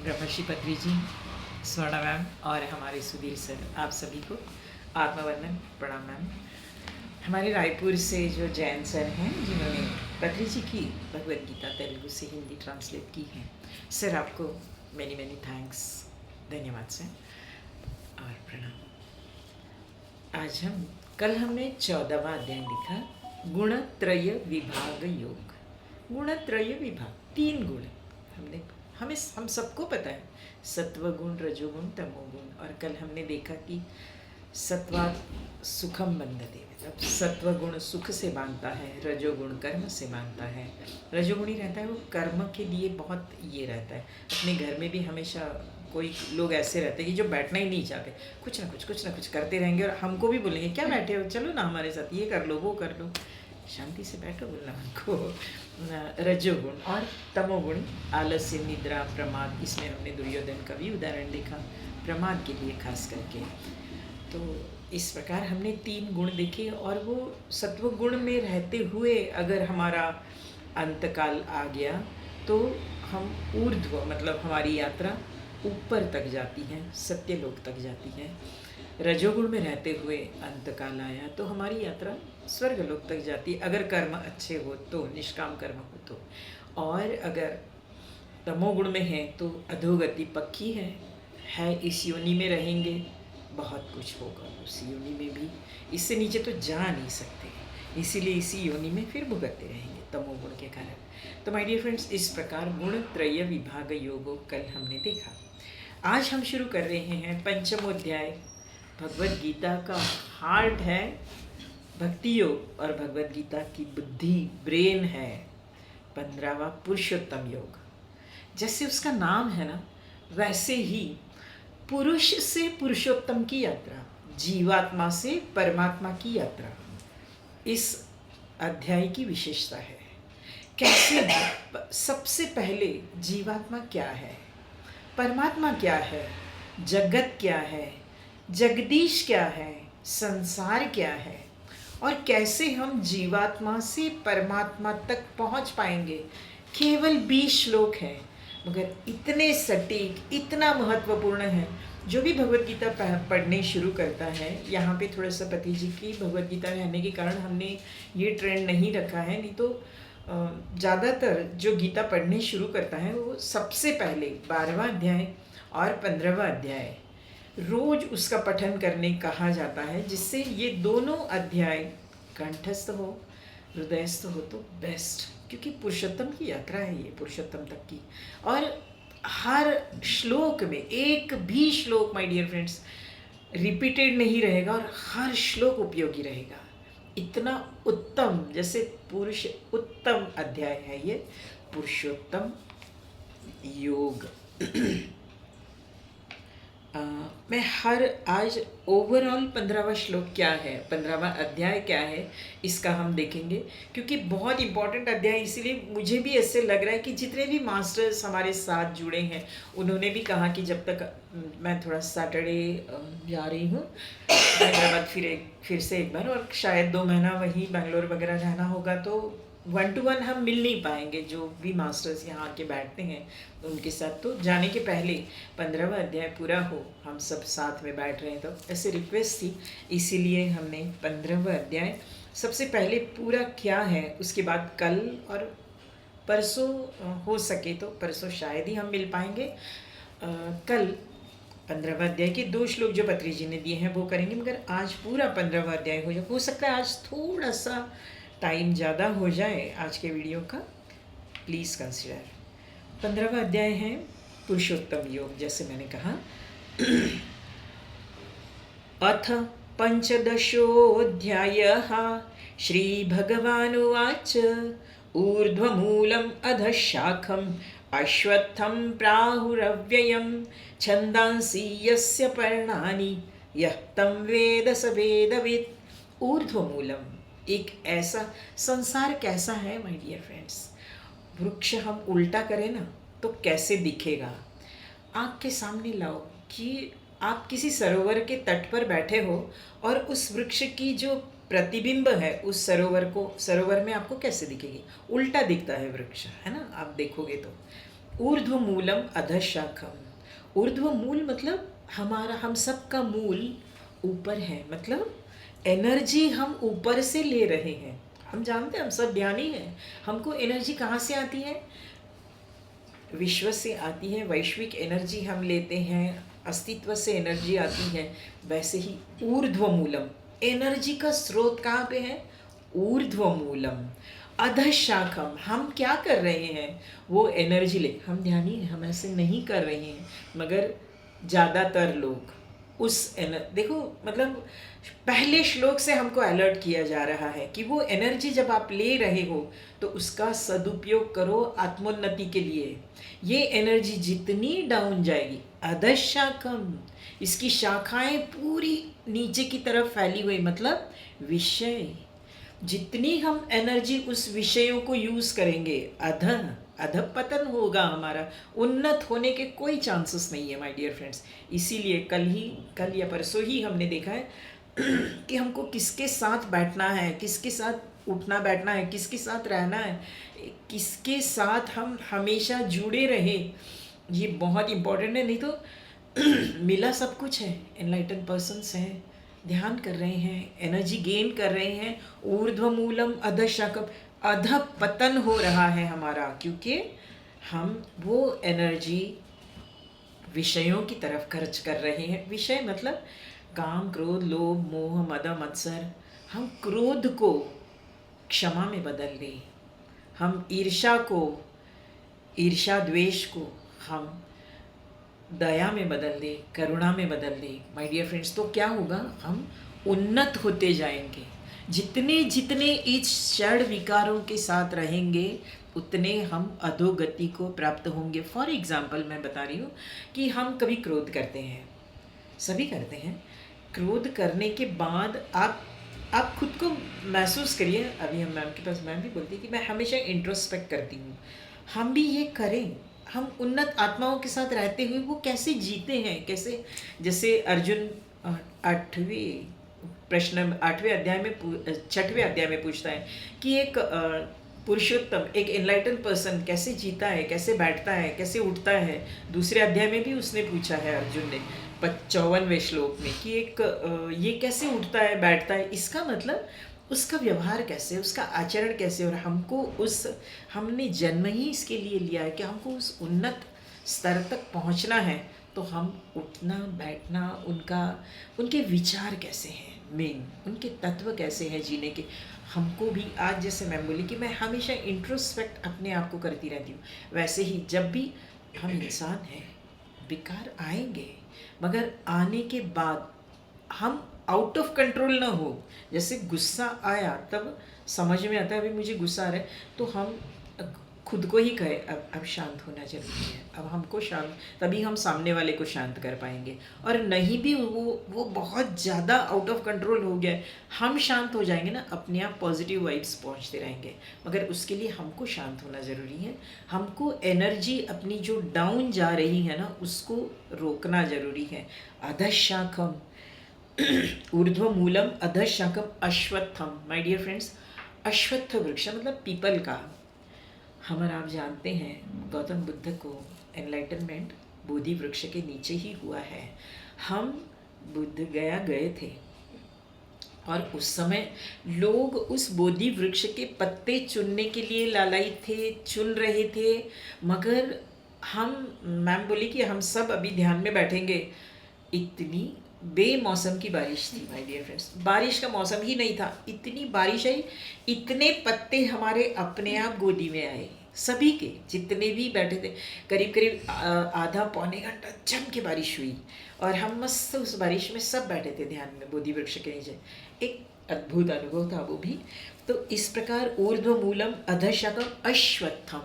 ब्रह्मर्षि पत्री जी, स्वर्णा मैम और हमारे सुधीर सर, आप सभी को आत्मवंदन प्रणाम मैम। हमारे रायपुर से जो जैन सर हैं जिन्होंने पत्री जी की भगवद गीता तेलुगु से हिंदी ट्रांसलेट की है, सर आपको मैनी मैनी थैंक्स, धन्यवाद सर और प्रणाम। आज कल हमने 14वां अध्याय लिखा, गुणत्रय विभाग योग। गुणत्रय विभाग, 3 गुण हम सबको पता है, सत्वगुण, रजोगुण, तमोगुण। और कल हमने देखा कि सत्वात् सुखम बंधते, मतलब सत्वगुण सुख से बांधता है, रजोगुण कर्म से बांधता है। रजोगुणी रहता है वो कर्म के लिए बहुत ये रहता है। अपने घर में भी हमेशा कोई लोग ऐसे रहते हैं कि जो बैठना ही नहीं चाहते, कुछ ना कुछ करते रहेंगे और हमको भी बोलेंगे क्या बैठे हो, चलो ना हमारे साथ, ये कर लो वो कर लो, शांति से बैठो बोलना हमको। रजोगुण और तमोगुण, आलस्य, निद्रा, प्रमाद, इसमें हमने दुर्योधन का भी उदाहरण देखा, प्रमाद के लिए खास करके। तो इस प्रकार हमने 3 गुण देखे और वो सत्व गुण में रहते हुए अगर हमारा अंतकाल आ गया तो हम ऊर्ध्व, मतलब हमारी यात्रा ऊपर तक जाती है, सत्यलोक तक जाती है। रजोगुण में रहते हुए अंतकाल आया तो हमारी यात्रा स्वर्गलोक तक जाती है, अगर कर्म अच्छे हो तो, निष्काम कर्म हो तो। और अगर तमोगुण में है तो अधोगति पक्की है इस योनि में रहेंगे, बहुत कुछ होगा उस योनि में भी, इससे नीचे तो जा नहीं सकते, इसीलिए इसी योनि में फिर भुगतते रहेंगे तमोगुण के कारण। तो माय डियर फ्रेंड्स, इस प्रकार गुण त्रय विभाग योगो कल हमने देखा। आज हम शुरू कर रहे हैं 5वां अध्याय। भगवद गीता का हार्ट है भक्ति योग और भगवद गीता की बुद्धि, ब्रेन है 15वां पुरुषोत्तम योग। जैसे उसका नाम है ना, वैसे ही पुरुष से पुरुषोत्तम की यात्रा, जीवात्मा से परमात्मा की यात्रा इस अध्याय की विशेषता है। कैसे? सबसे पहले जीवात्मा क्या है, परमात्मा क्या है, जगत क्या है, जगदीश क्या है, संसार क्या है और कैसे हम जीवात्मा से परमात्मा तक पहुंच पाएंगे। केवल 20 श्लोक हैं, मगर इतने सटीक, इतना महत्वपूर्ण है। जो भी भगवद गीता पढ़ने शुरू करता है, यहाँ पे थोड़ा सा पति जी की भगवद गीता रहने के कारण हमने ये ट्रेंड नहीं रखा है, नहीं तो ज़्यादातर जो गीता पढ़ने शुरू करता है वो सबसे पहले 12वां अध्याय और 15वां अध्याय रोज उसका पठन करने कहा जाता है, जिससे ये दोनों अध्याय कंठस्थ हो, हृदयस्थ हो तो बेस्ट, क्योंकि पुरुषोत्तम की यात्रा है ये, पुरुषोत्तम तक की। और हर श्लोक में एक भी श्लोक माय डियर फ्रेंड्स रिपीटेड नहीं रहेगा और हर श्लोक उपयोगी रहेगा। इतना उत्तम, जैसे पुरुष उत्तम अध्याय है ये पुरुषोत्तम योग। मैं आज ओवरऑल 15वां श्लोक क्या है, 15वां अध्याय क्या है, इसका हम देखेंगे, क्योंकि बहुत इंपॉर्टेंट अध्याय। इसीलिए मुझे भी ऐसे लग रहा है कि जितने भी मास्टर्स हमारे साथ जुड़े हैं उन्होंने भी कहा कि जब तक मैं थोड़ा सैटरडे जा रही हूँ हैदराबाद, फिर से एक बार, और शायद 2 महीना वहीं बेंगलोर वगैरह रहना होगा, तो 1 to 1 हम मिल नहीं पाएंगे। जो भी मास्टर्स यहाँ आके बैठते हैं उनके साथ, तो जाने के पहले 15वां अध्याय पूरा हो, हम सब साथ में बैठ रहे हैं, तो ऐसे रिक्वेस्ट थी, इसीलिए हमने 15वां अध्याय सबसे पहले पूरा क्या है, उसके बाद कल और परसों हो सके तो परसों शायद ही हम मिल पाएंगे। कल 15वां अध्याय के 2 श्लोक जो पत्री जी ने दिए हैं वो करेंगे, मगर आज पूरा 15वां अध्याय हो सकता है आज थोड़ा सा टाइम ज़्यादा हो जाए आज के वीडियो का, प्लीज़ कंसिडर। 15वां अध्याय है पुरुषोत्तम योग, जैसे मैंने कहा। अथ 15ोऽध्यायः श्रीभगवानुवाच ऊर्ध्वमूलम् अधःशाखम् अश्वत्थं प्राहुरव्ययं छन्दांसि यस्य पर्णानि यः तं वेद स वेदवित्। ऊर्ध्वमूलम, एक ऐसा संसार कैसा है माय डियर फ्रेंड्स, वृक्ष हम उल्टा करें ना तो कैसे दिखेगा। आँख के सामने लाओ कि आप किसी सरोवर के तट पर बैठे हो और उस वृक्ष की जो प्रतिबिंब है उस सरोवर में आपको कैसे दिखेगी, उल्टा दिखता है वृक्ष, है ना, आप देखोगे तो। ऊर्ध्व मूलम अधः शाखम। ऊर्ध्व मूल मतलब हमारा, हम सब का मूल ऊपर है, मतलब एनर्जी हम ऊपर से ले रहे हैं। हम जानते हैं, हम सब ज्ञानी हैं, हमको एनर्जी कहाँ से आती है? विश्व से आती है, वैश्विक एनर्जी हम लेते हैं, अस्तित्व से एनर्जी आती है। वैसे ही ऊर्ध्व मूलम, एनर्जी का स्रोत कहाँ पे है? ऊर्ध्व मूलम अधः शाखम। हम क्या कर रहे हैं? वो एनर्जी ले, हम ध्यानी हैं, हम ऐसे नहीं कर रहे हैं, मगर ज़्यादातर लोग उस देखो, मतलब पहले श्लोक से हमको अलर्ट किया जा रहा है कि वो एनर्जी जब आप ले रहे हो तो उसका सदुपयोग करो आत्मोन्नति के लिए। ये एनर्जी जितनी डाउन जाएगी, अधः शाखम, इसकी शाखाएं पूरी नीचे की तरफ फैली हुई, मतलब विषय, जितनी हम एनर्जी उस विषयों को यूज करेंगे, अधपतन होगा हमारा, उन्नत होने के कोई चांसेस नहीं है माय डियर फ्रेंड्स। इसीलिए कल या परसों ही हमने देखा है कि हमको किसके साथ बैठना है, किसके साथ उठना बैठना है, किसके साथ रहना है, किसके साथ हम हमेशा जुड़े रहे, ये बहुत इम्पोर्टेंट है। नहीं तो मिला सब कुछ है, एनलाइटन पर्सन्स हैं, ध्यान कर रहे हैं, एनर्जी गेन कर रहे हैं, ऊर्ध्व मूलम अधः शाखम, अधः पतन हो रहा है हमारा, क्योंकि हम वो एनर्जी विषयों की तरफ खर्च कर रहे हैं। विषय मतलब काम, क्रोध, लोभ, मोह, मद, मत्सर। हम क्रोध को क्षमा में बदल दें, हम ईर्षा द्वेष को हम दया में बदल दे, करुणा में बदल दे माय डियर फ्रेंड्स, तो क्या होगा? हम उन्नत होते जाएंगे। जितने जितने इस षड विकारों के साथ रहेंगे उतने हम अधोगति को प्राप्त होंगे। फॉर एग्जाम्पल मैं बता रही हूँ कि हम कभी क्रोध करते हैं, सभी करते हैं। क्रोध करने के बाद आप खुद को महसूस करिए। अभी हम मैम के पास, मैम भी बोलती है कि मैं हमेशा इंट्रोस्पेक्ट करती हूँ, हम भी ये करें। हम उन्नत आत्माओं के साथ रहते हुए वो कैसे जीते हैं, कैसे, जैसे अर्जुन 8वें अध्याय में 6वें अध्याय में पूछता है कि एक पुरुषोत्तम, एक एनलाइटन पर्सन कैसे जीता है, कैसे बैठता है, कैसे उठता है। दूसरे अध्याय में भी उसने पूछा है अर्जुन ने 54वें श्लोक में कि एक ये कैसे उठता है, बैठता है। इसका मतलब उसका व्यवहार कैसे, उसका आचरण कैसे। और हमने जन्म ही इसके लिए लिया है कि हमको उस उन्नत स्तर तक पहुंचना है। तो हम उठना बैठना, उनके विचार कैसे हैं, मेन उनके तत्व कैसे हैं जीने के, हमको भी। आज जैसे मैम बोली कि मैं हमेशा इंट्रोस्पेक्ट अपने आप को करती रहती हूँ, वैसे ही जब भी हम इंसान हैं, विकार आएंगे, मगर आने के बाद हम आउट ऑफ कंट्रोल ना हो। जैसे गुस्सा आया तब समझ में आता है अभी मुझे गुस्सा आ रहा है, तो हम खुद को ही कहे अब शांत होना जरूरी है, अब हमको शांत, तभी हम सामने वाले को शांत कर पाएंगे। और नहीं भी वो बहुत ज़्यादा आउट ऑफ कंट्रोल हो गया है, हम शांत हो जाएंगे ना, अपने आप पॉजिटिव वाइब्स पहुंचते रहेंगे। मगर उसके लिए हमको शांत होना ज़रूरी है, हमको एनर्जी अपनी जो डाउन जा रही है ना उसको रोकना ज़रूरी है। अधः शाखम ऊर्ध्व मूलम अधः शाखम अश्वत्थम। माय डियर फ्रेंड्स, अश्वत्थ वृक्ष मतलब पीपल का। हमारा आप जानते हैं गौतम बुद्ध को एनलाइटनमेंट बोधि वृक्ष के नीचे ही हुआ है। हम बुद्ध गया गए थे और उस समय लोग उस बोधि वृक्ष के पत्ते चुनने के लिए लालायित थे, चुन रहे थे। मगर मैम बोली कि हम सब अभी ध्यान में बैठेंगे। इतनी बेमौसम की बारिश थी माय डियर फ्रेंड्स, बारिश का मौसम ही नहीं था, इतनी बारिश आई, इतने पत्ते हमारे अपने आप गोदी में आए, सभी के जितने भी बैठे थे। करीब करीब आधा पौने घंटा जम के बारिश हुई और हम मस्त उस बारिश में सब बैठे थे ध्यान में बोधि वृक्ष के नीचे। एक अद्भुत अनुभव था वो भी। तो इस प्रकार ऊर्ध्व मूलम अधः शाखम अश्वत्थम।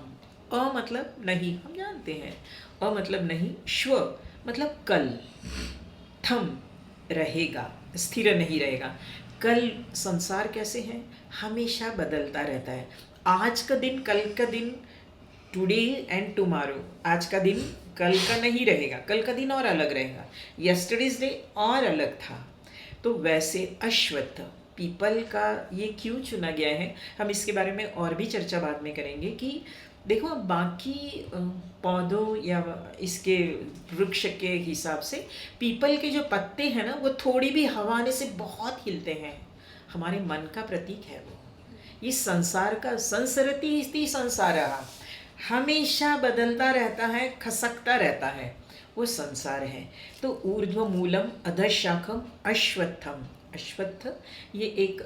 अ मतलब नहीं, हम जानते हैं, अ मतलब नहीं, श्व मतलब कल, थम रहेगा, स्थिर नहीं रहेगा। कल संसार कैसे है, हमेशा बदलता रहता है। आज का दिन कल का दिन, टुडे एंड टुमारो, आज का दिन कल का नहीं रहेगा, कल का दिन और अलग रहेगा, यस्टरडेज डे और अलग था। तो वैसे अश्वत्थ पीपल का ये क्यों चुना गया है, हम इसके बारे में और भी चर्चा बाद में करेंगे कि देखो बाकी पौधों या इसके वृक्ष के हिसाब से पीपल के जो पत्ते हैं ना वो थोड़ी भी हवा आने से बहुत हिलते हैं। हमारे मन का प्रतीक है वो। ये संसार का संसरती इति संसारः, हमेशा बदलता रहता है, खसकता रहता है, वो संसार है। तो ऊर्ध्व मूलम अधशाखम अश्वत्थम, अश्वत्थ ये एक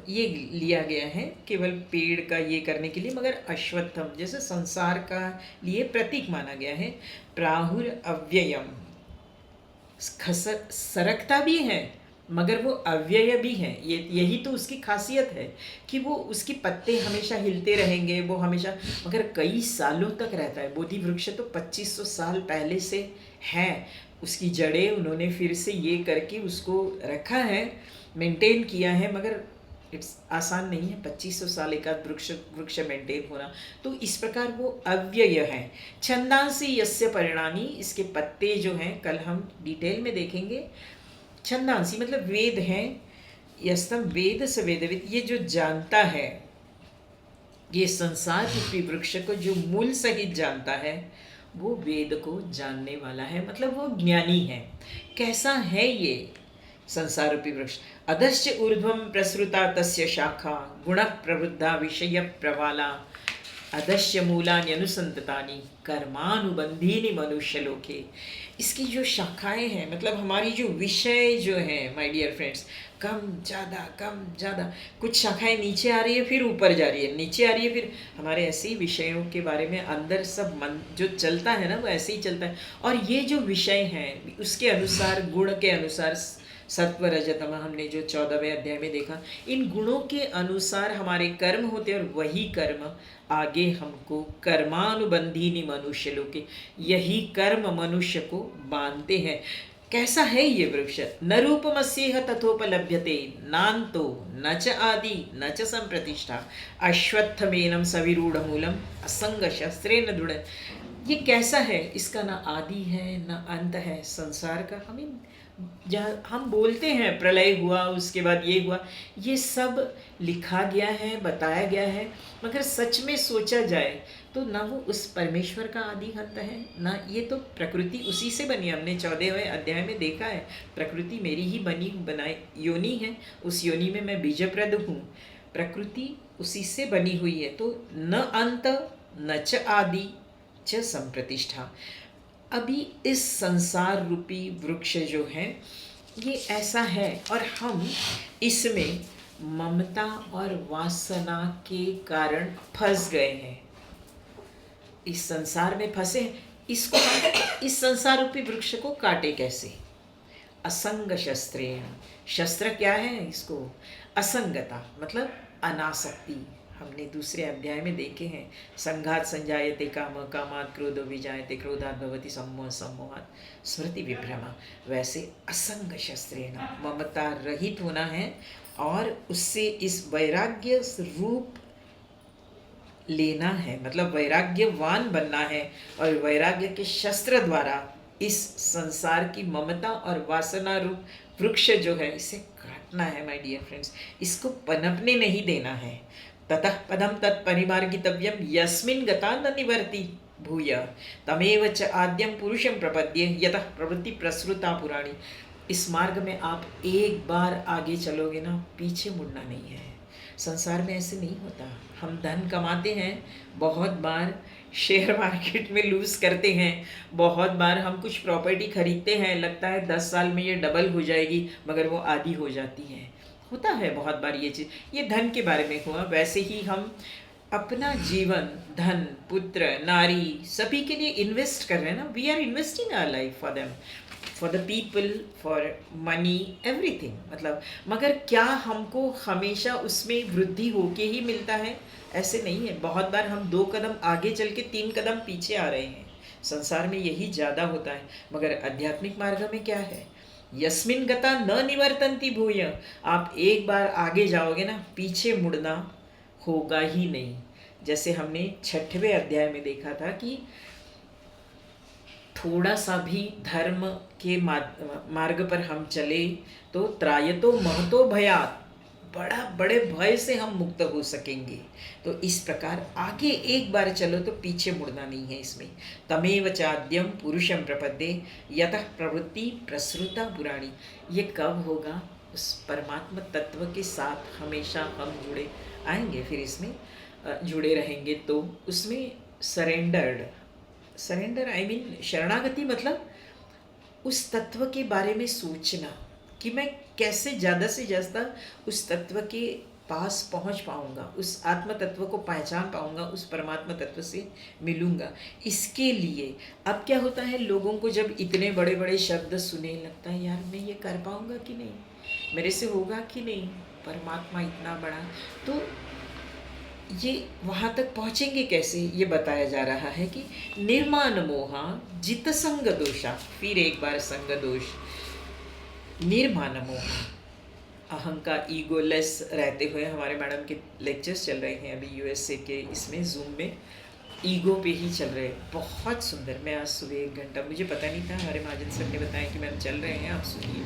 ये लिया गया है केवल पेड़ का ये करने के लिए, मगर अश्वत्थम जैसे संसार का लिए प्रतीक माना गया है। प्राहुर अव्ययम, सरकता भी है मगर वो अव्यय भी है। ये यही तो उसकी खासियत है कि वो उसके पत्ते हमेशा हिलते रहेंगे, वो हमेशा मगर कई सालों तक रहता है। बोधि वृक्ष तो 2500 साल पहले से है, उसकी जड़ें उन्होंने फिर से ये करके उसको रखा है, मेंटेन किया है, मगर इट्स आसान नहीं है 2500 साल एक आध वृक्ष मेंटेन होना। तो इस प्रकार वो अव्यय है। छंदांसी यस्य परिणामी, इसके पत्ते जो हैं कल हम डिटेल में देखेंगे। छंदांसी मतलब वेद है, यस्तम वेद स वेदविद, ये जो जानता है, ये संसार रूपी वृक्ष को जो मूल सहित जानता है वो वेद को जानने वाला है, मतलब वो ज्ञानी है। कैसा है ये संसार रूपी वृक्ष? अधश्च ऊर्ध्वं प्रसृता तस्य शाखा गुण प्रवृद्धा विषय प्रवाला अधश्य मूलानि अनुसंततानि कर्मानुबंधीनि मनुष्य लोके। इसकी जो शाखाएं हैं, मतलब हमारी जो विषय जो है माय डियर फ्रेंड्स, कम ज़्यादा, कुछ शाखाएं नीचे आ रही है फिर ऊपर जा रही है, नीचे आ रही है फिर, हमारे ऐसे ही विषयों के बारे में अंदर सब मन जो चलता है ना वो ऐसे ही चलता है। और ये जो विषय हैं उसके अनुसार, गुण के अनुसार, सत्व रजतम हमने जो 14वें अध्याय में देखा, इन गुणों के अनुसार हमारे कर्म होते हैं और वही कर्म आगे हमको कर्मानुबंधीनि मनुष्य लोके, यही कर्म मनुष्य को बांधते हैं। कैसा है ये वृक्ष? न रूपमस्येह तथोपलभ्यते नान्तो न च आदि न च संप्रतिष्ठा अश्वत्थमेनं सविरूढ़मूलम असंग शस्त्रेण दृढ़। ये कैसा है? इसका ना आदि है ना अंत है। संसार का हमें जहाँ हम बोलते हैं प्रलय हुआ, उसके बाद ये हुआ, ये सब लिखा गया है, बताया गया है, मगर सच में सोचा जाए तो ना वो उस परमेश्वर का आदि अंत है, ना ये तो प्रकृति उसी से बनी। हमने 14वें अध्याय में देखा है, प्रकृति मेरी ही बनाई योनि है, उस योनि में मैं बीजप्रद हूँ, प्रकृति उसी से बनी हुई है। तो न अंत न च आदि च संप्रतिष्ठा। अभी इस संसार रूपी वृक्ष जो है ये ऐसा है, और हम इसमें ममता और वासना के कारण फंस गए हैं, इस संसार में फंसे। इसको इस संसार रूपी वृक्ष को काटे कैसे? असंग शस्त्रेण, शस्त्र क्या है इसको? असंगता मतलब अनासक्ति। हमने दूसरे अध्याय में देखे हैं, संघात संजायते काम, कामात् क्रोधो विजायते, क्रोधात् भवति सम्मोह, सम्मोहात् स्मृति विभ्रमा। वैसे असंग शस्त्रेण ममता रहित होना है और उससे इस वैराग्य रूप लेना है, मतलब वैराग्यवान बनना है, और वैराग्य के शस्त्र द्वारा इस संसार की ममता और वासना रूप वृक्ष जो है इसे काटना है माय डियर फ्रेंड्स। इसको पनपने नहीं देना है। ततः पदम तत्परिमार्गितव्यम यस्मिन् गता न निवर्ति भूय तमेव च आद्यम पुरुषं प्रपद्ये यतः प्रवृत्ति प्रसृता पुराणी। इस मार्ग में आप एक बार आगे चलोगे ना, पीछे मुड़ना नहीं है। संसार में ऐसे नहीं होता। हम धन कमाते हैं, बहुत बार शेयर मार्केट में लूज़ करते हैं, बहुत बार हम कुछ प्रॉपर्टी खरीदते हैं, लगता है 10 साल में ये डबल हो जाएगी, मगर वो आधी हो जाती है। होता है बहुत बार ये चीज़। ये धन के बारे में हुआ। वैसे ही हम अपना जीवन, धन, पुत्र, नारी सभी के लिए इन्वेस्ट कर रहे हैं ना। We are investing our life for them, for the people, for money, everything. मतलब मगर क्या हमको हमेशा उसमें वृद्धि होके ही मिलता है? ऐसे नहीं है। बहुत बार हम 2 कदम आगे चल के 3 कदम पीछे आ रहे हैं। संसार में यही ज़्यादा होता है। मगर आध्यात्मिक मार्ग में क्या है? यस्मिन् गता न निवर्तन्ति भूय। आप एक बार आगे जाओगे ना, पीछे मुड़ना होगा ही नहीं। जैसे हमने 6वें अध्याय में देखा था कि थोड़ा सा भी धर्म के मार्ग पर हम चले तो त्रायतो महतो भयात, बड़े भय से हम मुक्त हो सकेंगे। तो इस प्रकार आगे एक बार चलो तो पीछे मुड़ना नहीं है इसमें। तमेव चाद्यम पुरुषम प्रपद्ये यतः प्रवृत्ति प्रसृता पुराणी। ये कब होगा? उस परमात्मा तत्व के साथ हमेशा हम जुड़े आएंगे, फिर इसमें जुड़े रहेंगे तो उसमें सरेंडर आई मीन शरणागति, मतलब उस तत्व के बारे में सोचना कि मैं कैसे ज़्यादा से ज़्यादा उस तत्व के पास पहुंच पाऊंगा, उस आत्म तत्व को पहचान पाऊंगा, उस परमात्मा तत्व से मिलूंगा। इसके लिए अब क्या होता है, लोगों को जब इतने बड़े बड़े शब्द सुने लगता है यार मैं ये कर पाऊंगा कि नहीं, मेरे से होगा कि नहीं, परमात्मा इतना बड़ा, तो ये वहाँ तक पहुँचेंगे कैसे, ये बताया जा रहा है कि निर्माण मोहा जित संग दोषा। फिर एक बार संग दोष, निर्माण मोहा, अहंकार, ईगोलेस रहते हुए। हमारे मैडम के लेक्चर्स चल रहे हैं अभी यूएसए के, इसमें जूम में ईगो पे ही चल रहे हैं, बहुत सुंदर। मैं आज सुबह 1 घंटा, मुझे पता नहीं था, हमारे महाजन सर ने बताया कि मैम चल रहे हैं, आप सुनिए।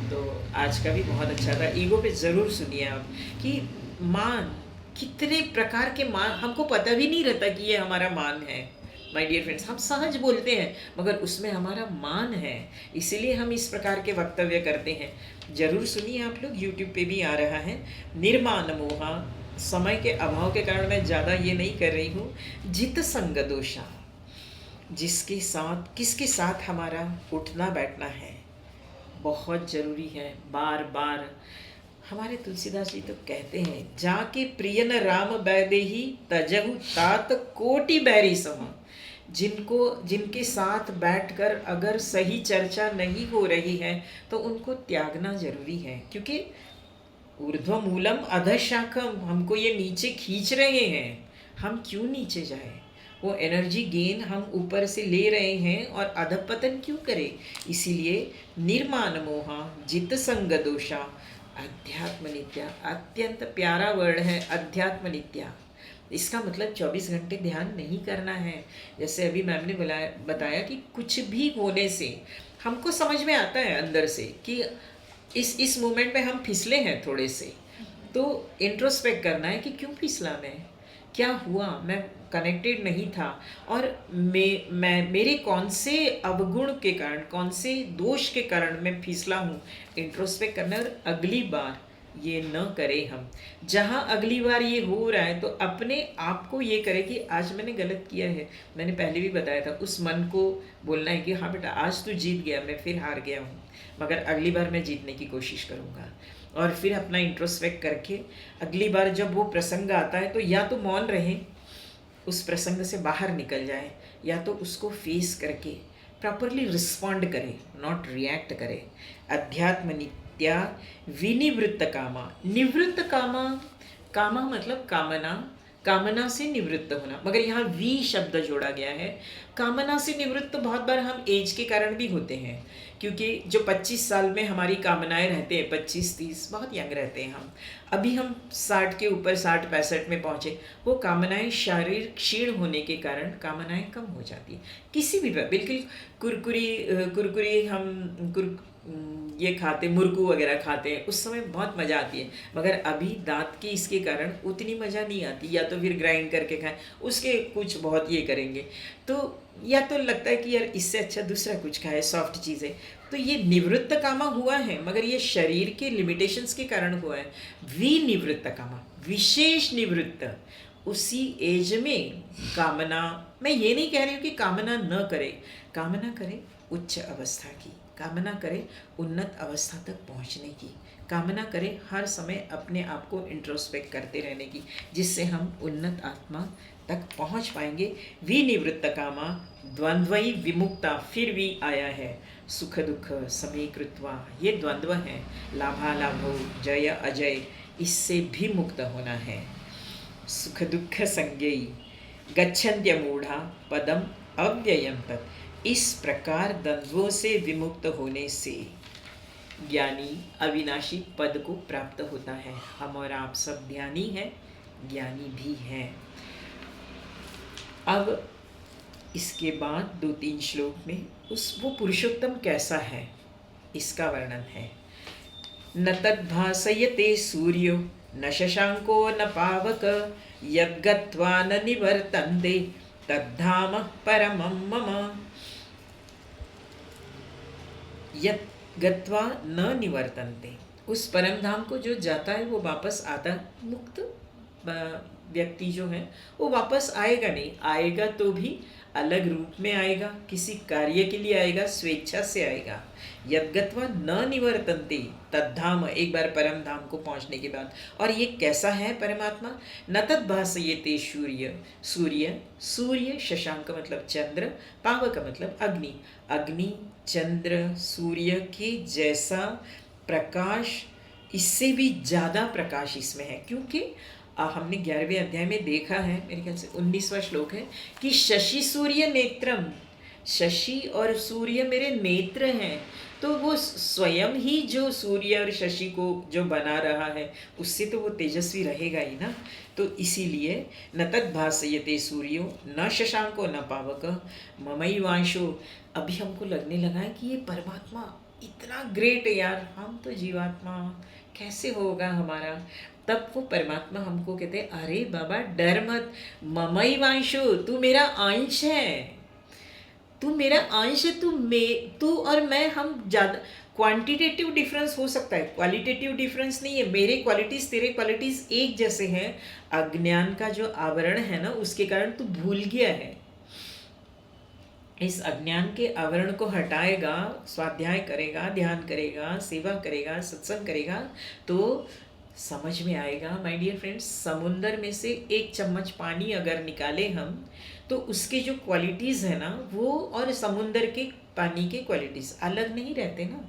तो आज का भी बहुत अच्छा था। ईगो पे ज़रूर सुनिए आप, कि मान, कितने प्रकार के मान, हमको पता भी नहीं रहता कि ये हमारा मान है। माय डियर फ्रेंड्स, हम सहज बोलते हैं मगर उसमें हमारा मान है, इसीलिए हम इस प्रकार के वक्तव्य करते हैं। जरूर सुनिए आप लोग, यूट्यूब पे भी आ रहा है। निर्माण मोहा, समय के अभाव के कारण मैं ज़्यादा ये नहीं कर रही हूँ। जित संग दोषा, जिसके साथ, किसके साथ हमारा उठना बैठना है बहुत ज़रूरी है। बार बार हमारे तुलसीदास जी तो कहते हैं, जाके प्रियन राम बैदेही तजहु तात कोटि बैरी सम। जिनके साथ बैठकर अगर सही चर्चा नहीं हो रही है तो उनको त्यागना जरूरी है, क्योंकि ऊर्ध्व मूलम अधशाखम, हमको ये नीचे खींच रहे हैं। हम क्यों नीचे जाए, वो एनर्जी गेन हम ऊपर से ले रहे हैं और अधपतन क्यों करें। इसीलिए निर्माण मोहा जित संग दोषा अध्यात्म नित्या, अत्यंत प्यारा वर्ड है अध्यात्म नित्या। इसका मतलब 24 घंटे ध्यान नहीं करना है। जैसे अभी मैम ने बताया कि कुछ भी होने से हमको समझ में आता है अंदर से कि इस मोमेंट में हम फिसले हैं थोड़े से, तो इंट्रोस्पेक्ट करना है कि क्यों फिसला मैं, क्या हुआ, मैं कनेक्टेड नहीं था, और मैं मेरे कौन से अवगुण के कारण, कौन से दोष के कारण मैं फिसला हूँ। इंट्रोस्पेक्ट करना, और अगली बार ये न करें हम। जहाँ अगली बार ये हो रहा है तो अपने आप को ये करें कि आज मैंने गलत किया है। मैंने पहले भी बताया था, उस मन को बोलना है कि हाँ बेटा आज तू जीत गया, मैं फिर हार गया हूँ, मगर अगली बार मैं जीतने की कोशिश करूँगा। और फिर अपना इंट्रोस्पेक्ट करके अगली बार जब वो प्रसंग आता है तो या तो मौन रहें, उस प्रसंग से बाहर निकल जाए, या तो उसको फेस करके प्रॉपरली रिस्पॉन्ड करें, नॉट रिएक्ट करें। अध्यात्म नित्या विनिवृत्त कामा, निवृत्त कामा, कामा मतलब कामना, कामना से निवृत्त होना, मगर यहाँ वी शब्द जोड़ा गया है। कामना से निवृत्त बहुत बार हम एज के कारण भी होते हैं, क्योंकि जो 25 साल में हमारी कामनाएं रहते हैं, 25-30 बहुत यंग रहते हैं हम, अभी हम 60 के ऊपर 60-65 में पहुँचे, वो कामनाएं शारीरिक क्षीण होने के कारण कामनाएं कम हो जाती है। किसी भी बिल्कुल कुरकुरी हम ये खाते, मुर्कू वगैरह खाते हैं, उस समय बहुत मज़ा आती है, मगर अभी दांत की इसके कारण उतनी मज़ा नहीं आती। या तो फिर ग्राइंड करके खाएं, उसके कुछ बहुत ये करेंगे तो या तो लगता है कि यार इससे अच्छा दूसरा कुछ खाए, सॉफ्ट चीज़ें। तो ये निवृत्त कामा हुआ है, मगर ये शरीर के लिमिटेशंस के कारण हुआ है। विनिवृत्त कामा, विशेष निवृत्त, उसी एज में कामना, मैं ये नहीं कह रही हूँ कि कामना न करे, कामना करे उच्च अवस्था की, कामना करें उन्नत अवस्था तक पहुंचने की, कामना करें हर समय अपने आप को इंट्रोस्पेक्ट करते रहने की, जिससे हम उन्नत आत्मा तक पहुंच पाएंगे। विनिवृत्त कामा द्वंद्वई विमुक्ता, फिर भी आया है सुख दुख समीकृत्वा, ये द्वंद्व है, लाभालाभो जय अजय, इससे भी मुक्त होना है। सुख दुख संज्ञई गच्छन्त्यमूढ़ा पदम अव्ययम तत्, इस प्रकार द्वंद्वों से विमुक्त होने से ज्ञानी अविनाशी पद को प्राप्त होता है। हम और आप सब ज्ञानी हैं, ज्ञानी भी हैं। अब इसके बाद 2-3 श्लोक में वो पुरुषोत्तम कैसा है इसका वर्णन है। न तद्भासयते सूर्यो न शशांको न पावक यद्गत्वा न निवर्तन्ते तद्धाम परमं मम। यत् गत्वा न निवर्तन्ते, उस परम धाम को जो जाता है वो वापस आता, मुक्त व्यक्ति जो है वो वापस आएगा नहीं, आएगा तो भी अलग रूप में आएगा, किसी कार्य के लिए आएगा, स्वेच्छा से आएगा। यद्गत्वा न निवर्तन्ते तद्धाम, एक बार परम धाम को पहुंचने के बाद। और ये कैसा है परमात्मा? न तद्भासयते सूर्य, सूर्य सूर्य शशांक मतलब चंद्र, पावक मतलब अग्नि, अग्नि चंद्र सूर्य के जैसा प्रकाश, इससे भी ज़्यादा प्रकाश इसमें है। क्योंकि हमने 11वें अध्याय में देखा है, मेरे ख्याल से 19वां श्लोक है कि शशि सूर्य नेत्रम, शशि और सूर्य मेरे नेत्र हैं। तो वो स्वयं ही जो सूर्य और शशि को जो बना रहा है उससे तो वो तेजस्वी रहेगा ही ना। तो इसीलिए न तद्भासयते सूर्यो न शशांको न पावक ममैवांशो। अभी हमको लगने लगा है कि ये परमात्मा इतना ग्रेट है यार, हम तो जीवात्मा, कैसे होगा हमारा। तब वो परमात्मा हमको कहते हैं, अरे बाबा डर मत, ममैवांशो, तू मेरा अंश है, तू मेरा अंश है, तू और मैं, हम ज़्यादा क्वांटिटेटिव डिफरेंस हो सकता है, क्वालिटेटिव डिफरेंस नहीं है। मेरे क्वालिटीज़ तेरे क्वालिटीज़ एक जैसे हैं। अज्ञान का जो आवरण है ना, उसके कारण तू भूल गया है। इस अज्ञान के आवरण को हटाएगा, स्वाध्याय करेगा, ध्यान करेगा, सेवा करेगा, सत्संग करेगा, तो समझ में आएगा। माय डियर फ्रेंड्स, समुंदर में से एक चम्मच पानी अगर निकाले हम, तो उसके जो क्वालिटीज़ है ना, वो और समुंदर के पानी के क्वालिटीज़ अलग नहीं रहते ना,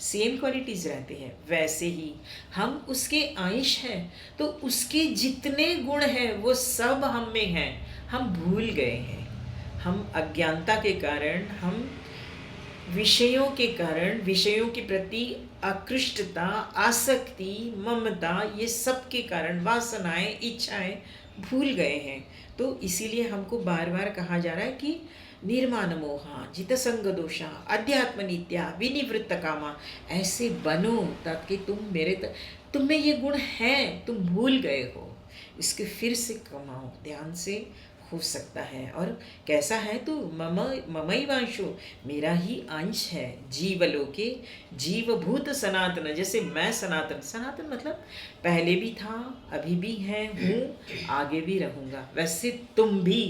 सेम क्वालिटीज़ रहते हैं। वैसे ही हम उसके अंश हैं, तो उसके जितने गुण हैं वो सब हम में हैं, हम भूल गए हैं। हम अज्ञानता के कारण, हम विषयों के कारण, विषयों के प्रति आकृष्टता, आसक्ति, ममता, ये सब के कारण वासनाएं, इच्छाएं भूल गए हैं। तो इसीलिए हमको बार बार कहा जा रहा है कि निर्माण मोहा जितसंग दोषा अध्यात्म नित्या विनिवृत्त कामा, ऐसे बनो ताकि तुम में ये गुण हैं, तुम भूल गए हो, इसके फिर से कमाओ, ध्यान से हो सकता है। और कैसा है तू? ममैवांशो, मेरा ही अंश है, जीवलोके जीवभूत सनातन, जैसे मैं सनातन, सनातन मतलब पहले भी था, अभी भी है, हूँ, आगे भी रहूँगा, वैसे तुम भी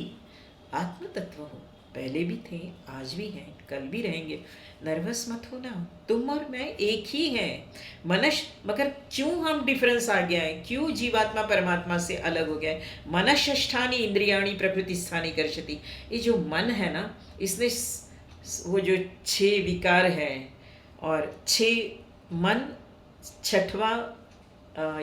आत्म तत्व हो, पहले भी थे, आज भी हैं, कल भी रहेंगे। नर्वस मत होना, तुम और मैं एक ही हैं। मगर क्यों हम डिफरेंस आ गया है, क्यों जीवात्मा परमात्मा से अलग हो गया है? मनष्ठानी इंद्रियाणी प्रकृति स्थानी कर्षति, ये जो मन है ना, इसने वो जो 6 विकार है और 6 मन, 6वां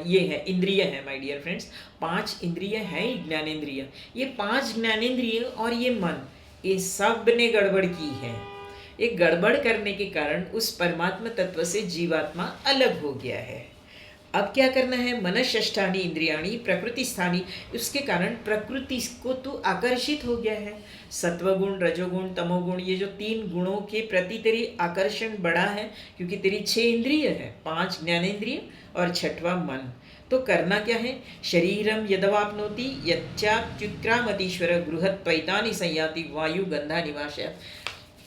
ये है इंद्रिय है। माय डियर फ्रेंड्स, 5 इंद्रिय है ज्ञानेंद्रिय, ये 5 ज्ञानेंद्रिय और ये मन, ये सब ने गड़बड़ की है। एक गड़बड़ करने के कारण उस परमात्मा तत्व से जीवात्मा अलग हो गया है। अब क्या करना है? मनष्ठानी इंद्रियाणी प्रकृति स्थानी, उसके कारण प्रकृति को तू आकर्षित हो गया है। सत्वगुण, रजोगुण, तमोगुण, ये जो 3 गुणों के प्रति तेरी आकर्षण बढ़ा है, क्योंकि तेरी 6 इंद्रिय है, 5 ज्ञानेंद्रिय और 6वां मन। तो करना क्या है? शरीरम यदवाप्नोति यच्चाप्युत्क्रामतीश्वर गृहत्वैतानि संयाति वायु गंधा निवासय।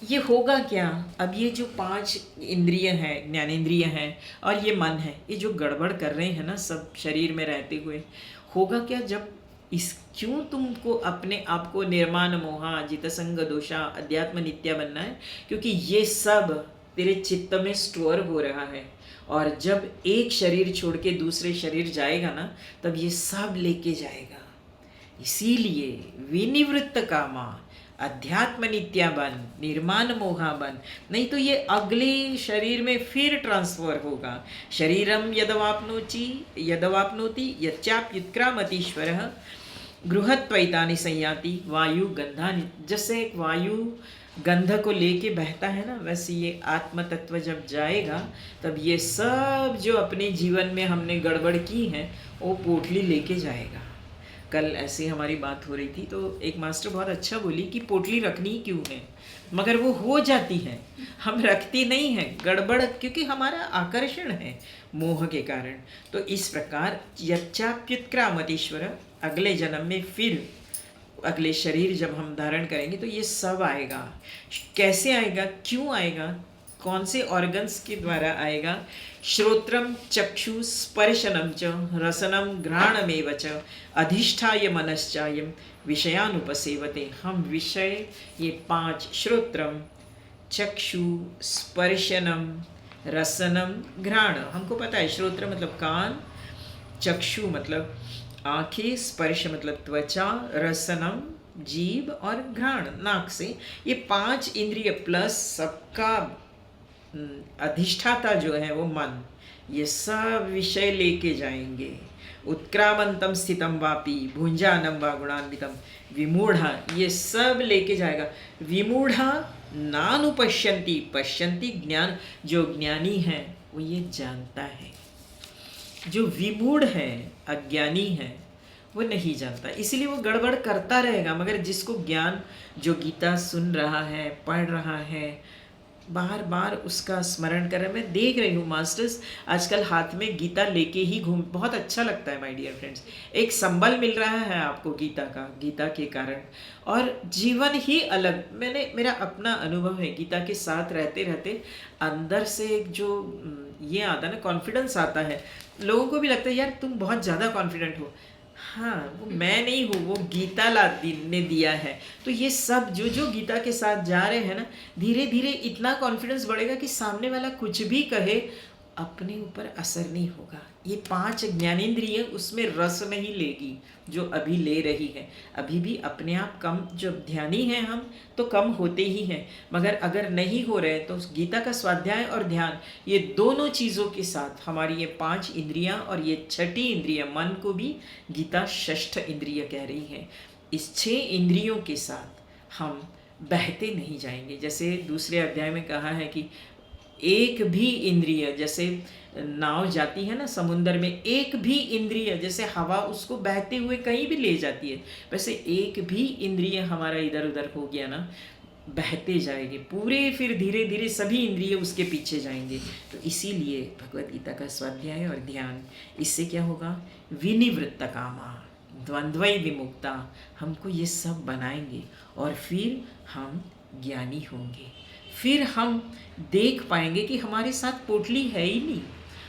ये होगा क्या? अब ये जो 5 इंद्रिय हैं, ज्ञानेंद्रिय हैं और ये मन है, ये जो गड़बड़ कर रहे हैं ना सब शरीर में रहते हुए, होगा क्या? जब क्यों तुमको अपने आप को निर्माण मोहा जितसंग दोषा अध्यात्म नित्या बनना है? क्योंकि ये सब तेरे चित्त में स्टोर हो रहा है, और जब एक शरीर छोड़ के दूसरे शरीर जाएगा ना, तब ये सब लेके जाएगा। इसीलिए विनिवृत्त कामा, अध्यात्म नित्या बन, निर्माण मोहा बन, नहीं तो ये अगले शरीर में फिर ट्रांसफर होगा। शरीरम यदवाप्नोति यच्चाप्युत्क्रामतीश्वरः गृहत्वैतानि संयाति वायु गंधानि। जैसे एक वायु गंध को लेके बहता है ना, वैसे ये आत्म तत्व जब जाएगा तब ये सब जो अपने जीवन में हमने गड़बड़ की है वो पोटली लेके जाएगा। कल ऐसे हमारी बात हो रही थी, तो एक मास्टर बहुत अच्छा बोली कि पोटली रखनी क्यों है? मगर वो हो जाती है, हम रखती नहीं हैं, गड़बड़, क्योंकि हमारा आकर्षण है मोह के कारण। तो इस प्रकार यच्चाप्युत्क्रामतीश्वर, अगले जन्म में फिर अगले शरीर जब हम धारण करेंगे तो ये सब आएगा। कैसे आएगा, क्यों आएगा, कौन से ऑर्गन्स के द्वारा आएगा? श्रोत्रम चक्षु स्पर्शनम च रसनम घ्राणमेव च अधिष्ठाय मनश्चायम विषयानुपसेवते। हम विषय, ये 5 श्रोत्रम, चक्षु, स्पर्शनम, रसनम, घ्राण, हमको पता है। श्रोत्र मतलब कान, चक्षु मतलब आंखें, स्पर्श मतलब त्वचा, रसनम जीभ और घ्राण नाक से। ये 5 इंद्रिय प्लस सबका अधिष्ठाता जो है वो मन, ये सब विषय लेके जाएंगे। उत्क्रामंतम स्थितम वापी भुंजानम वा गुणान्वितम विमूढ़ा, ये सब लेके जाएगा। विमूढ़ा नानुपश्यन्ति, पश्यन्ति ज्ञान, जो ज्ञानी है वो ये जानता है। जो विमूढ़ है, अज्ञानी है, वो नहीं जानता, इसीलिए वो गड़बड़ करता रहेगा। मगर जिसको ज्ञान, जो गीता सुन रहा है, पढ़ रहा है, बार बार उसका स्मरण कर रहा है। मैं देख रही हूँ मास्टर्स आजकल हाथ में गीता लेके ही घूम, बहुत अच्छा लगता है माय डियर फ्रेंड्स। एक संबल मिल रहा है आपको गीता का, गीता के कारण, और जीवन ही अलग। मेरा अपना अनुभव है, गीता के साथ रहते रहते अंदर से एक जो ये आता है ना, कॉन्फिडेंस आता है। लोगों को भी लगता है यार तुम बहुत ज़्यादा कॉन्फिडेंट हो। हाँ, वो मैं नहीं हूँ, वो गीता ने दिया है। तो ये सब जो जो गीता के साथ जा रहे हैं ना, धीरे धीरे इतना कॉन्फिडेंस बढ़ेगा कि सामने वाला कुछ भी कहे अपने ऊपर असर नहीं होगा। ये 5 ज्ञानेंद्रिय उसमें रस नहीं लेगी जो अभी ले रही है। अभी भी अपने आप कम, जब ध्यानी हैं हम तो कम होते ही हैं, मगर अगर नहीं हो रहे तो गीता का स्वाध्याय और ध्यान, ये दोनों चीज़ों के साथ हमारी ये 5 इंद्रियां और ये 6ठी इंद्रिय मन को भी गीता 6ठ इंद्रिय कह रही है। इस 6 इंद्रियों के साथ हम बहते नहीं जाएंगे। जैसे दूसरे अध्याय में कहा है कि एक भी इंद्रिय, जैसे नाव जाती है ना समुद्र में, एक भी इंद्रिय जैसे हवा उसको बहते हुए कहीं भी ले जाती है, वैसे एक भी इंद्रिय हमारा इधर उधर हो गया ना, बहते जाएंगे पूरे, फिर धीरे धीरे सभी इंद्रिय उसके पीछे जाएंगे। तो इसीलिए भगवद गीता का स्वाध्याय और ध्यान, इससे क्या होगा? विनिवृत्त कामा द्वंद्वै विमुक्ता, हमको ये सब बनाएंगे और फिर हम ज्ञानी होंगे। फिर हम देख पाएंगे कि हमारे साथ पोटली है ही नहीं,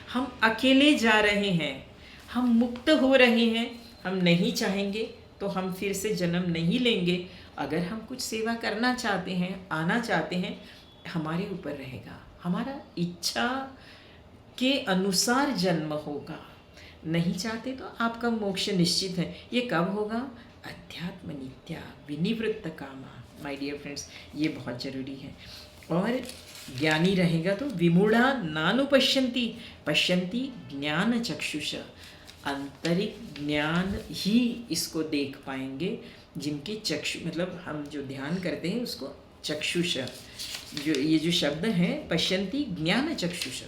हम अकेले जा रहे हैं, हम मुक्त हो रहे हैं। हम नहीं चाहेंगे तो हम फिर से जन्म नहीं लेंगे। अगर हम कुछ सेवा करना चाहते हैं, आना चाहते हैं, हमारे ऊपर रहेगा, हमारा इच्छा के अनुसार जन्म होगा। नहीं चाहते तो आपका मोक्ष निश्चित है। ये कब होगा? अध्यात्म नित्या विनिवृत्त कामा। माय डियर फ्रेंड्स, ये बहुत ज़रूरी है। और ज्ञानी रहेगा तो विमूढ़ा नानुपश्यन्ति, पश्यन्ति ज्ञान चक्षुष, आंतरिक ज्ञान ही इसको देख पाएंगे। जिनके चक्षु मतलब हम जो ध्यान करते हैं उसको चक्षुष, जो ये जो शब्द है पश्यन्ति ज्ञान चक्षुष,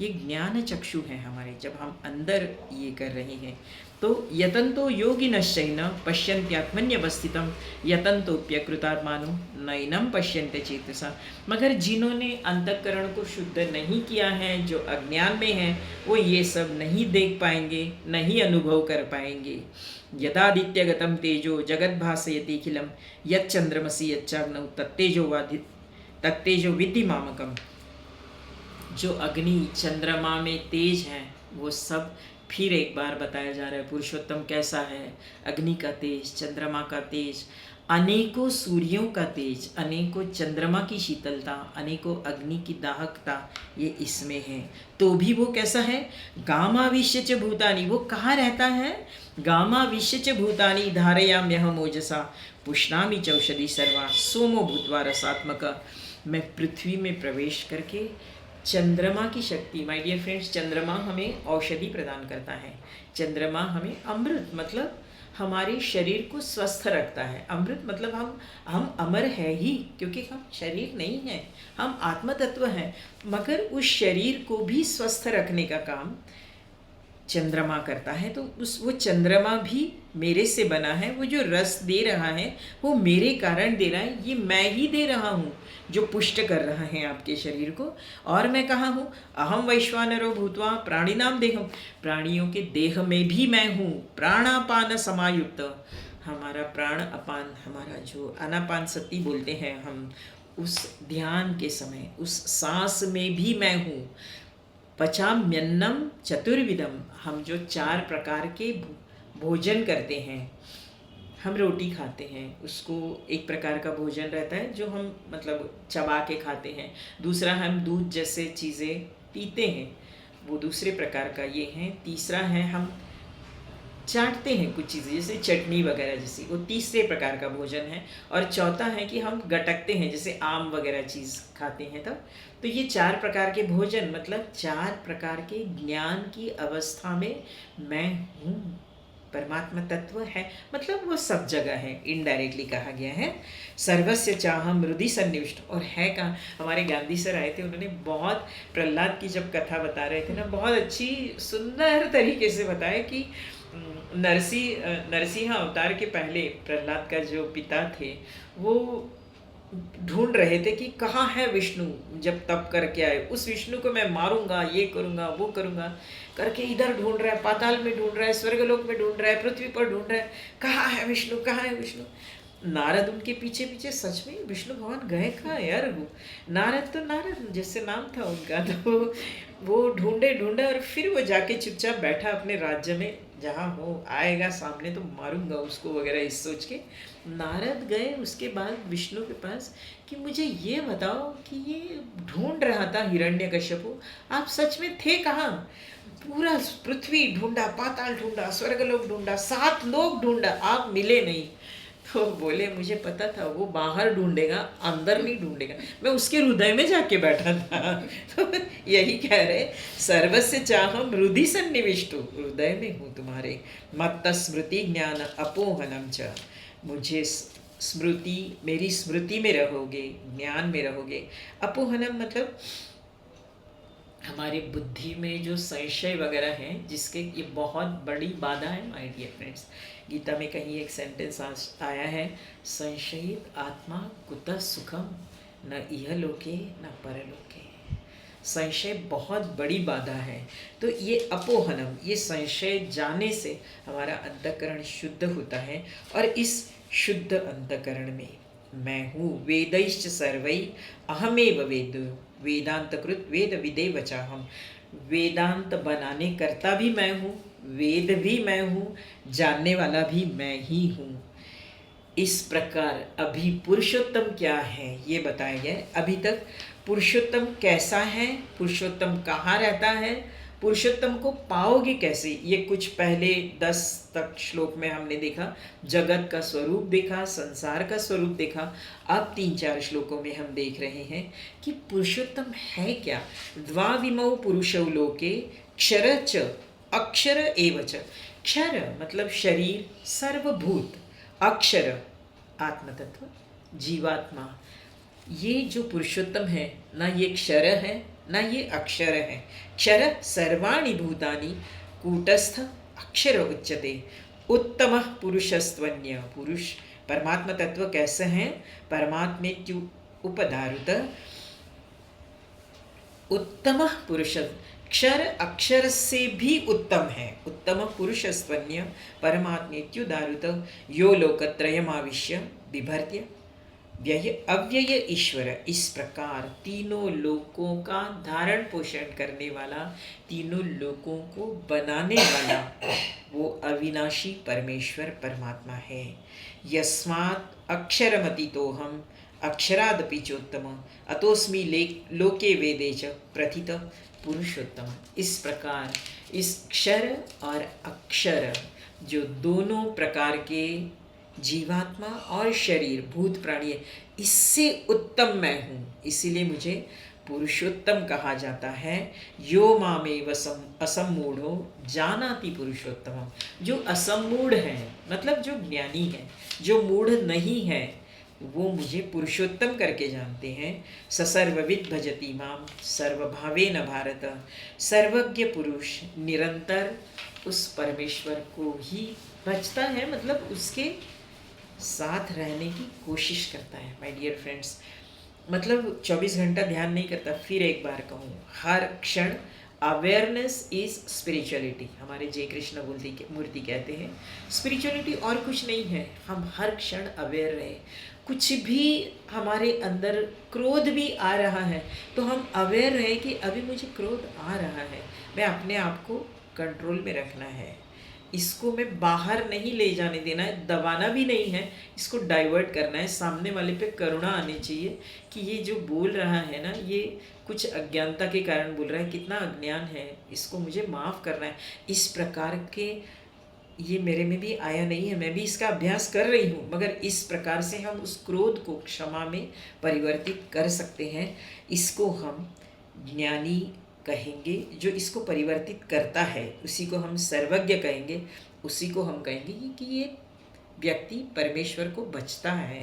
ये ज्ञान चक्षु है हमारे, जब हम अंदर ये कर रहे हैं। तो यतन्तो योगिनश्चैन पश्यन्त्यात्मन्यवस्थितं यतन्तोऽप्यकृतात्मानो नैनं पश्यन्ते चेतसा। मगर जिन्होंने अंतःकरण को शुद्ध नहीं किया है, जो अज्ञान में है, वो ये सब नहीं देख पाएंगे, नहीं अनुभव कर पाएंगे। यदादित्यगतं तेजो जगद्भासयतीखिलं यच्चन्द्रमसि यच्चाग्नौ तत्तेजो विद्धि मामकम्। जो अग्नि चंद्रमा में तेज हैं वो सब फिर एक बार बताया जा रहा है। पुरुषोत्तम कैसा है? अग्नि का तेज, चंद्रमा का तेज, अनेकों सूर्यों का तेज, अनेकों चंद्रमा की शीतलता, अनेकों अग्नि की दाहकता, ये इसमें है। तो भी वो कैसा है? गामाविश्य च भूतानि, वो कहाँ रहता है? गामाविश्य च भूतानि धारयाम्यहम् ओजसा पुष्णामि चौषधि सर्वा सोमो भूत्वा रसात्मक। मैं पृथ्वी में प्रवेश करके चंद्रमा की शक्ति, माय डियर फ्रेंड्स, चंद्रमा हमें औषधि प्रदान करता है। चंद्रमा हमें अमृत, मतलब हमारे शरीर को स्वस्थ रखता है। अमृत मतलब हम अमर है ही, क्योंकि हम शरीर नहीं हैं, हम आत्म तत्व हैं। मगर उस शरीर को भी स्वस्थ रखने का काम चंद्रमा करता है, तो उस वो चंद्रमा भी मेरे से बना है। वो जो रस दे रहा है वो मेरे कारण दे रहा है, ये मैं ही दे रहा हूँ जो पुष्ट कर रहा है आपके शरीर को। और मैं कहाँ हूँ? अहम वैश्वानरो भूत्वा प्राणिनाम देहम, प्राणियों के देह में भी मैं हूँ। प्राणापान समायुक्त, हमारा प्राण अपान, हमारा जो अनापान सती बोलते हैं हम, उस ध्यान के समय उस सांस में भी मैं हूँ। पचाम्यन्नम चतुर्विधम, हम जो 4 प्रकार के भोजन करते हैं, हम रोटी खाते हैं, उसको एक प्रकार का भोजन रहता है जो हम मतलब चबा के खाते हैं। दूसरा, हम दूध जैसे चीज़ें पीते हैं, वो दूसरे प्रकार का ये है। तीसरा है हम चाटते हैं कुछ चीज़ें जैसे चटनी वगैरह जैसी, वो तीसरे प्रकार का भोजन है। और चौथा है कि हम गटकते हैं, जैसे आम वगैरह चीज़ खाते हैं तब। तो ये 4 प्रकार के भोजन मतलब 4 प्रकार के ज्ञान की अवस्था में मैं हूँ। परमात्मा तत्व है, मतलब वो सब जगह है, इनडायरेक्टली कहा गया है। सर्वस्य चाहम हृदि सन्निविष्ट। और है कहाँ, हमारे गांधी सर आए थे, उन्होंने बहुत प्रहलाद की जब कथा बता रहे थे ना, बहुत अच्छी सुंदर तरीके से बताया कि नरसिंह अवतार के पहले प्रहलाद का जो पिता थे वो ढूंढ रहे थे कि कहाँ है विष्णु, जब तप करके आए उस विष्णु को मैं मारूंगा, ये करूंगा, वो करूंगा करके इधर ढूंढ रहा है, पाताल में ढूंढ रहा है, स्वर्गलोक में ढूंढ रहा है, पृथ्वी पर ढूंढ रहा है, कहाँ है विष्णु, कहाँ है विष्णु। नारद उनके पीछे पीछे, सच में विष्णु भगवान गए कहाँ यार? वो नारद, तो नारद जैसे नाम था उनका, तो वो ढूंढे ढूंढे और फिर वो जाके चुपचाप बैठा अपने राज्य में, जहाँ हो आएगा सामने तो मारूंगा उसको वगैरह, इस सोच के नारद गए उसके बाद विष्णु के पास कि मुझे ये बताओ कि ये ढूंढ रहा था हिरण्यकश्यपु, आप सच में थे कहाँ? पूरा पृथ्वी ढूंढा, पाताल ढूंढा, स्वर्गलोक ढूंढा, 7 लोग ढूंढा, आप मिले नहीं। तो बोले मुझे पता था वो बाहर ढूंढेगा, अंदर नहीं ढूंढेगा, मैं उसके हृदय में जाके बैठा था। तो यही कह रहे, सर्वस्य चाहम हृदि सन्निविष्टु, हृदय में हूँ तुम्हारे। मत्त स्मृति ज्ञान अपोहनम च, मुझे स्मृति, मेरी स्मृति में रहोगे, ज्ञान में रहोगे। अपोहनम मतलब हमारी बुद्धि में जो संशय वगैरह हैं, जिसके ये बहुत बड़ी बाधा है माय डियर फ्रेंड्स। गीता में कहीं एक सेंटेंस आया है, संशयित आत्मा कुतः सुखम, न इह लोके न परलोके। संशय बहुत बड़ी बाधा है। तो ये अपोहनम, ये संशय जाने से हमारा अंतःकरण शुद्ध होता है। और इस शुद्ध अंतःकरण में मैं हूँ। वेदैश्च सर्वै अहमेव वेद, वेदांतकृत वेद विदे वचाहम, वेदांत बनाने करता भी मैं हूँ, वेद भी मैं हूँ, जानने वाला भी मैं ही हूँ। इस प्रकार अभी पुरुषोत्तम क्या है ये बताया गया है। अभी तक पुरुषोत्तम कैसा है, पुरुषोत्तम कहाँ रहता है, पुरुषोत्तम को पाओगे कैसे, ये कुछ पहले 10 तक श्लोक में हमने देखा। जगत का स्वरूप देखा, संसार का स्वरूप देखा। अब 3-4 श्लोकों में हम देख रहे हैं कि पुरुषोत्तम है क्या। द्वाविमौ पुरुषौ लोके क्षर च अक्षर एव च। क्षर मतलब शरीर, सर्वभूत, अक्षर आत्मतत्व, जीवात्मा। ये जो पुरुषोत्तम है, ना ये क्षर है ना ये अक्षर है। क्षर सर्वाणि भूतानि कूटस्थ अक्षर उच्यते। उत्तम पुरुषस्त्वन्य, पुरुष परमात्मा तत्व कैसे हैं? परमात्मेत्यु उपधारुत उत्तम पुरुष, क्षर अक्षर से भी उत्तम है। उत्तम पुरुषस्त्वन्य परमात्मेत्युदारुत यो लोकत्रयमाविश्य बिभर्त्य व्यय अव्यय ईश्वर। इस प्रकार तीनों लोकों का धारण पोषण करने वाला, तीनों लोकों को बनाने वाला वो अविनाशी परमेश्वर परमात्मा है। यस्मात् अक्षरमतीतोहम अक्षरादपि चोत्तम अतोस्मि लोके वेदे च प्रथित पुरुषोत्तम। इस प्रकार इस क्षर और अक्षर जो दोनों प्रकार के जीवात्मा और शरीर भूत प्राणी है, इससे उत्तम मैं हूँ, इसीलिए मुझे पुरुषोत्तम कहा जाता है। यो मामेव असम्मूढ़ो जानाति पुरुषोत्तम। जो असम्मूढ़ है मतलब जो ज्ञानी है, जो मूढ़ नहीं है, वो मुझे पुरुषोत्तम करके जानते हैं। ससर्वविद भजति माम सर्वभावेन भारत। सर्वज्ञ पुरुष निरंतर उस परमेश्वर को ही भजता है, मतलब उसके साथ रहने की कोशिश करता है। माय डियर फ्रेंड्स, मतलब 24 घंटा ध्यान नहीं करता। फिर एक बार कहूँ, हर क्षण अवेयरनेस इज स्पिरिचुअलिटी। हमारे जय कृष्ण मूर्ति कहते हैं स्पिरिचुअलिटी और कुछ नहीं है। हम हर क्षण अवेयर रहे। कुछ भी हमारे अंदर क्रोध भी आ रहा है तो हम अवेयर रहे कि अभी मुझे क्रोध आ रहा है, मैं अपने आप को कंट्रोल में रखना है, इसको मैं बाहर नहीं ले जाने देना है, दबाना भी नहीं है, इसको डाइवर्ट करना है। सामने वाले पे करुणा आनी चाहिए कि ये जो बोल रहा है ना, ये कुछ अज्ञानता के कारण बोल रहा है, कितना अज्ञान है, इसको मुझे माफ़ करना है। इस प्रकार के ये मेरे में भी आया नहीं है, मैं भी इसका अभ्यास कर रही हूँ, मगर इस प्रकार से हम उस क्रोध को क्षमा में परिवर्तित कर सकते हैं। इसको हम ज्ञानी कहेंगे, जो इसको परिवर्तित करता है उसी को हम सर्वज्ञ कहेंगे, उसी को हम कहेंगे कि ये व्यक्ति परमेश्वर को बचता है,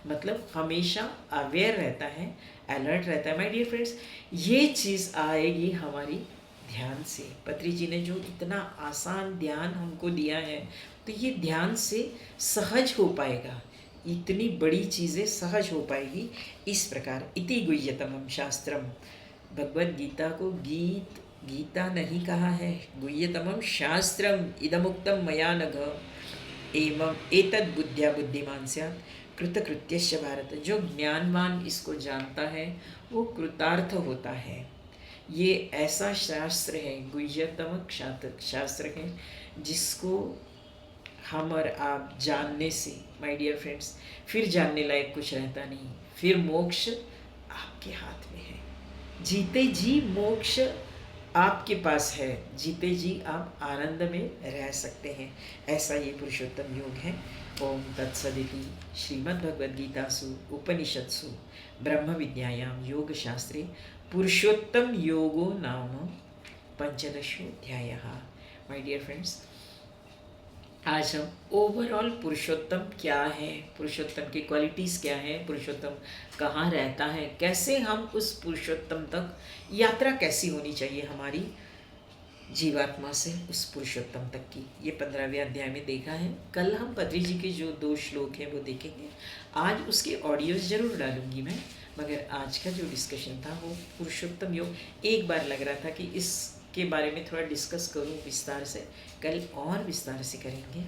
मतलब हमेशा अवेयर रहता है, अलर्ट रहता है। माय डियर फ्रेंड्स, ये चीज़ आएगी हमारी ध्यान से। पत्री जी ने जो इतना आसान ध्यान हमको दिया है, तो ये ध्यान से सहज हो पाएगा, इतनी बड़ी चीज़ें सहज हो पाएगी। इस प्रकार इति गुह्यतमं शास्त्रम, भगवद गीता को गीता नहीं कहा है, गुह्यतमं शास्त्रम इदमुक्तम मया नघ एवं एतद बुद्ध्या बुद्धिमान स्यात् कृतकृत्यस्य भारत। जो ज्ञानवान इसको जानता है वो कृतार्थ होता है। ये ऐसा शास्त्र है, गुह्यतम शास्त्र है, जिसको हम और आप जानने से, माय डियर फ्रेंड्स, फिर जानने लायक कुछ रहता नहीं, फिर मोक्ष आपके हाथ में है। जीते जी मोक्ष आपके पास है, जीते जी आप आनंद में रह सकते हैं। ऐसा ये पुरुषोत्तम योग है। ओम तत्सदिति श्रीमद्भगवद्गीतासु उपनिषत्सु ब्रह्म विद्यायां योग शास्त्रे पुरुषोत्तम योगो नाम पंचदशोऽध्यायः। माय डियर फ्रेंड्स, आज हम ओवरऑल पुरुषोत्तम क्या है, पुरुषोत्तम की क्वालिटीज़ क्या है, पुरुषोत्तम कहाँ रहता है, कैसे हम उस पुरुषोत्तम तक यात्रा कैसी होनी चाहिए हमारी जीवात्मा से उस पुरुषोत्तम तक की, ये 15वें अध्याय में देखा है। कल हम पत्री जी के जो 2 श्लोक हैं वो देखेंगे। आज उसके ऑडियोज ज़रूर डालूंगी मैं, मगर आज का जो डिस्कशन था वो पुरुषोत्तम योग। एक बार लग रहा था कि इसके बारे में थोड़ा डिस्कस करूं विस्तार से, कल और विस्तार से करेंगे।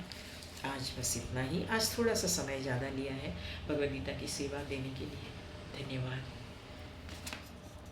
आज बस इतना ही। आज थोड़ा सा समय ज़्यादा लिया है भगवद गीता की सेवा देने के लिए। धन्यवाद।